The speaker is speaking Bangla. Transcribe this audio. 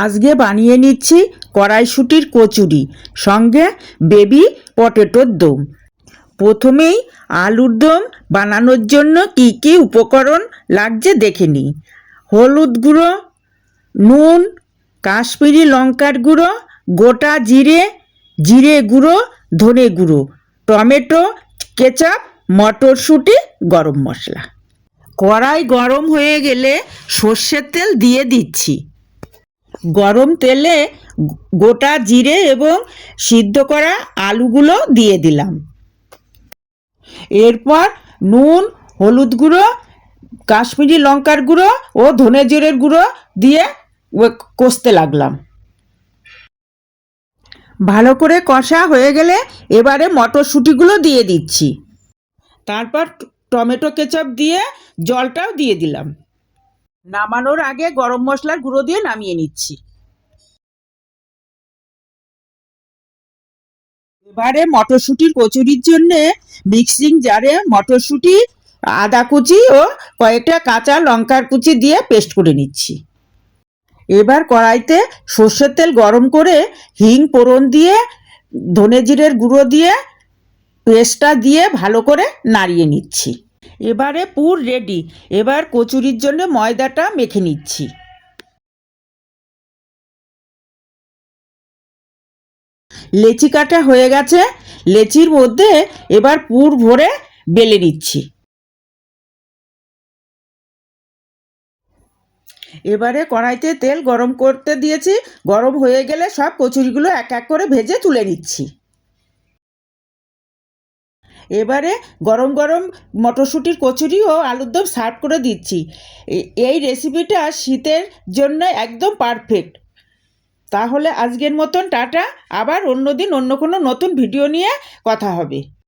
আজকে বানিয়ে নিচ্ছি কড়াইশুঁটির কচুরি, সঙ্গে বেবি পটেটোর দম। প্রথমেই আলুর দম বানানোর জন্য কি কি উপকরণ লাগছে দেখে নিই। হলুদ গুঁড়ো, নুন, কাশ্মীরি লঙ্কার গুঁড়ো, গোটা জিরে, জিরে গুঁড়ো, ধনে গুঁড়ো, টমেটো কেচাপ, মটরশুঁটি, গরম মশলা। কড়াই গরম হয়ে গেলে সর্ষের তেল দিয়ে দিচ্ছি। গরম তেলে গোটা জিরে এবং সিদ্ধ করা আলুগুলো দিয়ে দিলাম। এরপর নুন, হলুদ গুঁড়ো, কাশ্মীরি লঙ্কার গুঁড়ো ও ধনে জিরের গুঁড়ো দিয়ে কষতে লাগলাম। ভালো করে কষা হয়ে গেলে এবারে মটরশুঁটিগুলো দিয়ে দিচ্ছি। তারপর টমেটো কেচাপ দিয়ে জলটাও দিয়ে দিলাম। নামানোর আগে গরম মশলার গুঁড়ো দিয়ে নামিয়ে নিচ্ছি। এবারে মটরশুঁটির কচুরির জন্যে মিক্সিং জারে মটরশুঁটি, আদা কুচি ও কয়েকটা কাঁচা লঙ্কার কুচি দিয়ে পেস্ট করে নিচ্ছি। এবার কড়াইতে সর্ষের তেল গরম করে হিং ফোড়ন দিয়ে ধনে জিরের গুঁড়ো দিয়ে পেস্টটা দিয়ে ভালো করে নাড়িয়ে নিচ্ছি। এবারে পুর রেডি। এবার কচুরির জন্য ময়দাটা মেখে নিচ্ছি। লেচি কাটা হয়ে গেছে, লেচির মধ্যে এবার পুর ভরে বেলে নিচ্ছি। এবারে কড়াইতে তেল গরম করতে দিয়েছি, গরম হয়ে গেলে সব কচুরিগুলো এক এক করে ভেজে তুলে নিচ্ছি। এবারে গরম গরম মটরশুঁটির কচুরি ও আলুর দম সার্ভ করে দিচ্ছি। এই রেসিপিটা শীতের জন্য একদম পারফেক্ট। তাহলে আজকের মতন টাটা, আবার অন্য দিন অন্য কোনো নতুন ভিডিও নিয়ে কথা হবে।